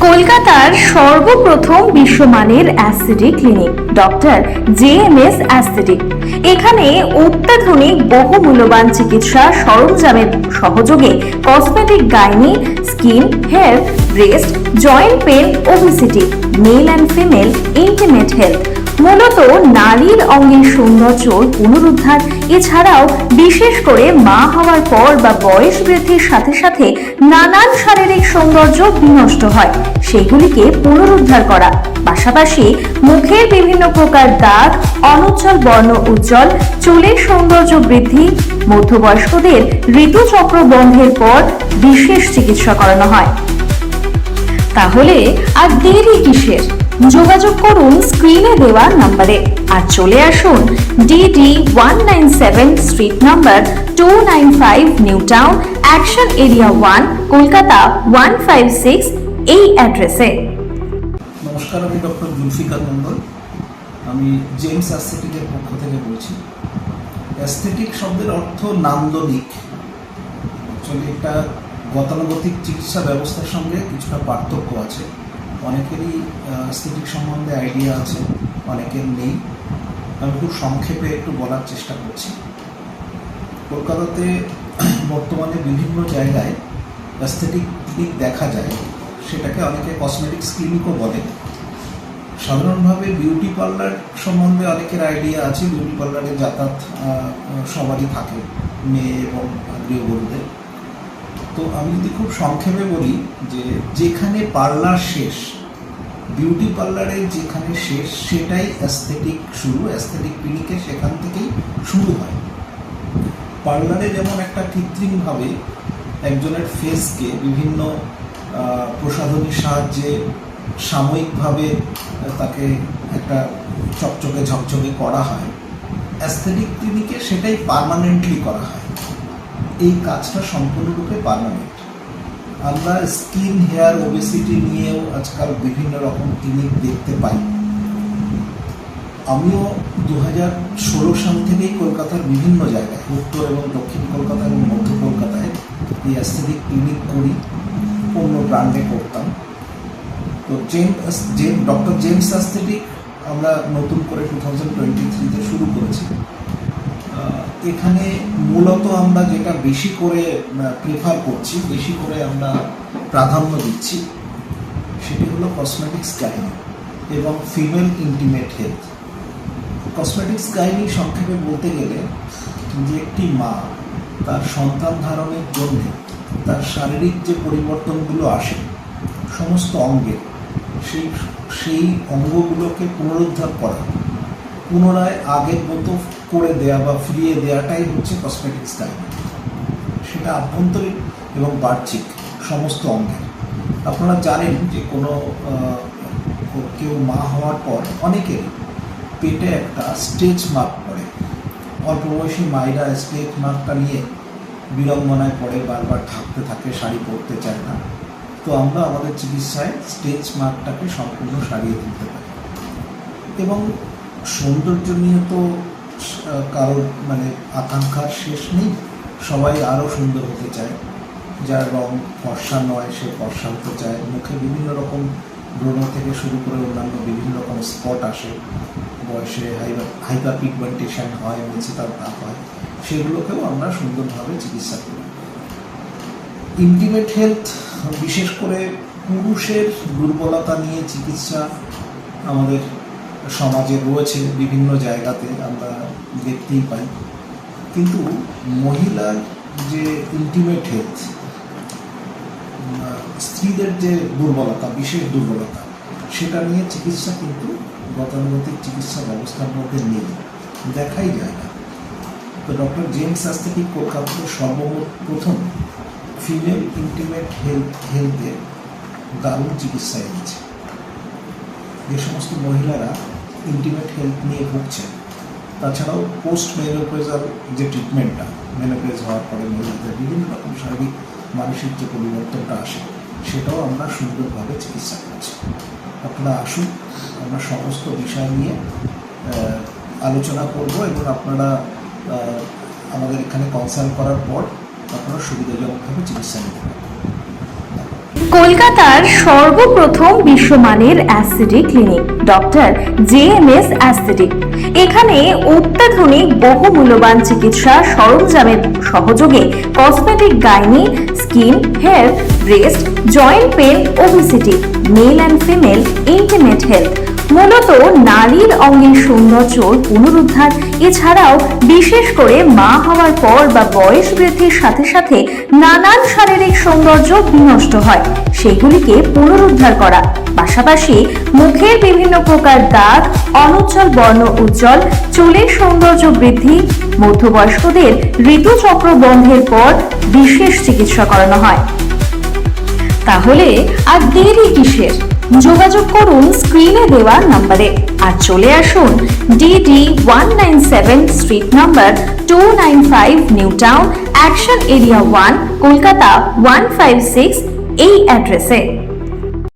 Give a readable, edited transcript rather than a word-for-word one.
কলকাতার সর্বপ্রথম বিশ্বমানের aesthetic clinic doctor JMS aesthetic. এখানে অত্যাধুনিক বহুমূল্যবান চিকিৎসা সরঞ্জামের সহযোগে cosmetic, gynae, skin, hair, breast, joint pain, obesity, male and female, intimate health, মূলত নারীর অঙ্গের সৌন্দর্য পুনরুদ্ধার, এছাড়াও বিশেষ করে মা হওয়ার পর বা বয়স বৃদ্ধির সাথে সাথে নানান শারীরিক সৌন্দর্য বিনষ্ট হয়, সেগুলিকে পুনরুদ্ধার করা, পাশাপাশি মুখের বিভিন্ন প্রকার দাগ, অনুজ্জ্বল বর্ণ উজ্জ্বল, চুলের সৌন্দর্য বৃদ্ধি, মধ্যবয়স্কদের ঋতুচক্র বন্ধের পর বিশেষ চিকিৎসা করানো হয়। তাহলে আর দেরি কিসের? যোগাযোগ করুন স্ক্রিনে দেওয়া নম্বরে আর চলে আসুন DD 197 street number 295 new town, action area 1, Kolkata 156 এই অ্যাড্রেসে। নমস্কার, আমি ডক্টর জুলফিকার মন্ডল। আমি জেমস অ্যাস্থেটিকের পক্ষ থেকে বলছি। অ্যাস্থেটিক শব্দের অর্থ নান্দনিক। অ্যাকচুয়ালি এটা গতানুগতিক চিকিৎসা ব্যবস্থার সঙ্গে কিছুটা পার্থক্য আছে। অনেকেরই অ্যাস্থেটিক সম্বন্ধে আইডিয়া আছে, অনেকের নেই। আমি খুব সংক্ষেপে একটু বলার চেষ্টা করছি। কলকাতাতে বর্তমানে বিভিন্ন জায়গায় অ্যাস্থেটিক ক্লিনিক দেখা যায়, সেটাকে অনেকে কসমেটিক্স ক্লিনিকও বলে। সাধারণভাবে বিউটি পার্লার সম্বন্ধে অনেকের আইডিয়া আছে। বিউটি পার্লারে যাতায়াত সবারই থাকে, মেয়ে এবং গৃহবধূদের। তো আমি যদি খুব সংক্ষেপে বলি যে যেখানে পার্লার শেষ, বিউটি পার্লারে যেখানে শেষ, সেটাই অ্যাস্থেটিক শুরু। অ্যাস্থেটিক ক্লিনিকে সেখান থেকেই শুরু হয়। পার্লারে যেমন একটা কৃত্রিমভাবে একজনের ফেসকে বিভিন্ন প্রসাধনীর সাহায্যে সাময়িকভাবে তাকে একটা চকচকে ঝকঝকে করা হয়, অ্যাস্থেটিক ক্লিনিকে সেটাই পার্মানেন্টলি করা হয়। এই কাজটা সম্পূর্ণরূপে পার্মানেন্ট। আমরা স্কিন, হেয়ার, ওবেসিটি নিয়েও আজকাল বিভিন্ন রকম ক্লিনিক দেখতে পাই। আমিও 2016 সাল থেকেই কলকাতার বিভিন্ন জায়গায়, উত্তর এবং দক্ষিণ কলকাতা এবং মধ্য কলকাতায় এই অ্যাস্থেটিক ক্লিনিক করি, অন্য ব্র্যান্ডে করতাম। তো ডক্টর জেমস অ্যাস্থেটিক আমরা নতুন করে 2023-তে শুরু করেছি। এখানে মূলত আমরা যেটা বেশি করে প্রেফার করছি, বেশি করে আমরা প্রাধান্য দিচ্ছি, সেটি হলো কসমেটিক্স, গাইনি এবং female intimate health. Cosmetics, gynae সংক্ষেপে বলতে গেলে যে একটি মা তার সন্তান ধারণের জন্য তার শারীরিক যে পরিবর্তনগুলো আসে সমস্ত অঙ্গে, সেই অঙ্গগুলোকে পুনরুদ্ধার করা, পুনরায় আগের মতো করে দেয়া বা ফিরিয়ে দেওয়াটাই হচ্ছে কসমেটিক্স গাইনি। সেটা আভ্যন্তরীণ এবং বাহ্যিক সমস্ত অঙ্গের। আপনারা জানেন যে কেউ মা হওয়ার পর অনেকের পেটে একটা স্ট্রেচ মার্ক পড়ে। অল্প বয়সী মায়েরা স্ট্রেচ মার্কটা নিয়ে বিড়ম্বনায় পড়ে, বারবার ঢাকতে থাকে, শাড়ি পরতে চায় না। তো আমরা আমাদের চিকিৎসায় স্ট্রেচ মার্কটাকে সম্পূর্ণ সারিয়ে তুলতে পারি। এবং সৌন্দর্য নিয়ে তো কারোর আকাঙ্ক্ষার শেষ নেই। সবাই আরও সুন্দর হতে চায়। যার রং ফর্সা নয়, সে ফর্সা হতে চায়। মুখে বিভিন্ন রকম ব্রণ থেকে শুরু করে অন্যান্য বিভিন্ন রকম স্পট আসে, বয়সে হাইপার পিগমেন্টেশন হয়, মেচেতার দাগ হয়, সেগুলোকেও আমরা সুন্দরভাবে চিকিৎসা করি। ইন্টিমেট হেলথ, বিশেষ করে পুরুষের দুর্বলতা নিয়ে চিকিৎসা আমাদের সমাজে রয়েছে, বিভিন্ন জায়গাতে আমরা দেখতেই পাই। কিন্তু মহিলার যে ইন্টিমেট হেলথ, স্ত্রীদের যে দুর্বলতা, বিশেষ দুর্বলতা, সেটা নিয়ে চিকিৎসা কিন্তু গতানুগতিক চিকিৎসা ব্যবস্থার মধ্যে নেই, দেখাই যায় না। তো ডক্টর জেমস অ্যাস্থেটিক কলকাতাতে সর্বপ্রথম ফিমেল ইন্টিমেট হেলথের দারুণ চিকিৎসা এনেছে। যে সমস্ত মহিলারা ইন্টিমেট হেলথ নিয়ে ভুগছেন, তাছাড়াও পোস্ট মেনোপজাল যে ট্রিটমেন্টটা, মেনোপজ হওয়ার পরে মহিলাদের বিভিন্ন রকম শারীরিক মানসিক যে পরিবর্তনটা আসে, সেটাও আমরা সুন্দরভাবে চিকিৎসা করছি। আপনারা আসুন, আমরা সমস্ত বিষয় নিয়ে আলোচনা করব এবং আপনারা আমাদের এখানে কনসাল্ট করার পর আপনারা সুবিধাজনকভাবে চিকিৎসা নিতে পারবেন। কলকাতার সর্বপ্রথম বিশ্বমানের aesthetic clinic doctor JMS aesthetic. এখানে অত্যাধুনিক বহুমূল্যবান চিকিৎসা সরঞ্জামের সহযোগে cosmetic, gynae, skin, hair, breast, joint pain, obesity, male and female, intimate health, মূলত নারীর অঙ্গের সৌন্দর্য পুনরুদ্ধার, এছাড়াও বিশেষ করে মা হওয়ার পর বা বয়স বৃদ্ধির সাথে সাথে নানান শারীরিক সৌন্দর্য বিনষ্ট হয়, সেগুলিকে পুনরুদ্ধার করা, পাশাপাশি মুখের বিভিন্ন প্রকার দাগ, অনুজ্জ্বল বর্ণ উজ্জ্বল, চুলের সৌন্দর্য বৃদ্ধি, মধ্যবয়স্কদের ঋতুচক্র বন্ধের পর বিশেষ চিকিৎসা করানো হয়। তাহলে আর দেরি কিসের? যোগাযোগ করুন স্ক্রিনে দেওয়া নম্বরে আর চলে আসুন DD 197 street number 295 new town, action area 1, Kolkata 156 এই অ্যাড্রেসে।